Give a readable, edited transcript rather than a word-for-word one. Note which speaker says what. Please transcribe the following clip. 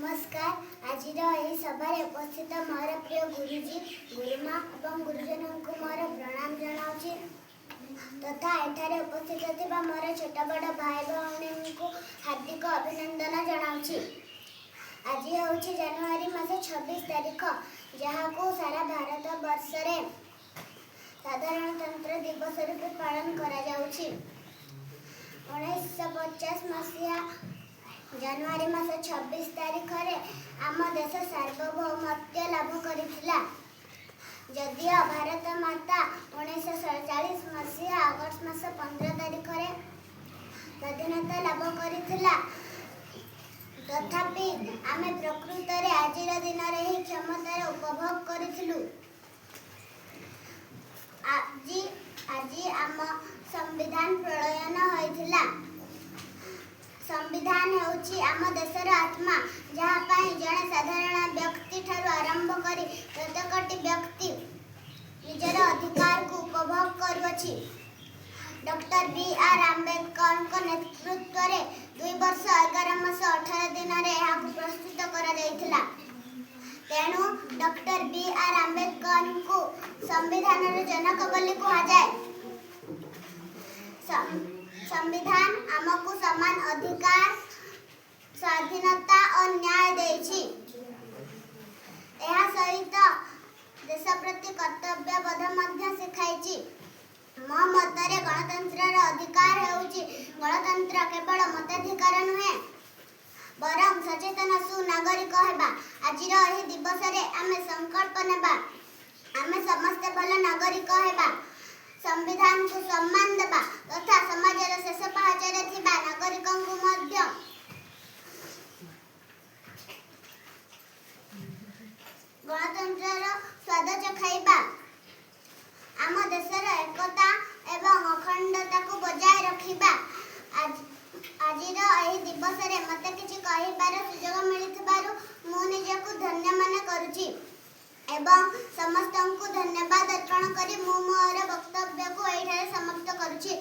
Speaker 1: नमस्कार। आज सभा उपस्थित मोर प्रिय गुरुजी गुरुमा और गुरुजन को मोर प्रणाम जनाऊँ तथा एठारे उपस्थित थिबा मोर छोट बड़ भाई भौणी को हार्दिक अभिनंदन जनाऊँ। आज हूँ जनवरी मास 26 तारीख जहाँ को सारा भारत वर्ष रे साधारणतंत्र दिवस रूपे पालन करा जाउछि। 1950 मसीहा जनवरी मास 26 तारीख रे आम देश सार्वभौमत्व लाभ करिथिला। जदियो भारत माता 1947 मसीहा अगस्त मास 15 तारीख रे स्वाधीनता लाभ करिथिला, तथापि आमे प्रकृत रे आजिर दिन रे ही क्षमतार उपभोग करिथिलु। आज आम संविधान प्रणयन होइथिला। संविधान हेउछि आम देशर आत्मा, जहाँ पाई जड़े साधारण व्यक्ति ठारू आरंभ करी प्रत्येकटी व्यक्ति निजर अधिकार को उपभोग करुअछि। Doctor B R. आंबेडकर नेतृत्व रे 2 वर्ष 11 मास 18 दिन रे यहाँ प्रस्तुत करा जाइथिला। तेणु डॉक्टर बी.आर. आंबेडकर को संविधान रे जनक बोली कहा जाए। संविधान आमको समान अधिकार, स्वाधीनता और न्याय देछि। यह सहित देश प्रति कर्तव्यबोध मध्य सिखाइछि। मो मतरे गणतंत्र अधिकार हेउछि गणतंत्र केवल मताधिकार नुहे बरं सचेतन सुनागरिक हेबा। आजिर एही दिवस रे आमे संकल्प नेबा, आमे समस्त भल नागरिक हेबा, संविधान को सम्मान देबा तथा समाजर शेष पहाचरे थिबा नागरिकों को मध्य गणतंत्र स्वाद चखाइबा। आम देशर एकता एवं अखंडता को बजाय रखिबा। आजिर एही दिवस रे मते किछि कहिबार सुयोग मिलिथिबारु मु निजको धन्य मन करूछि एवं समस्त को धन्यवाद अर्पण करी मु मोर वक्तव्य को एठारे समाप्त करूछि।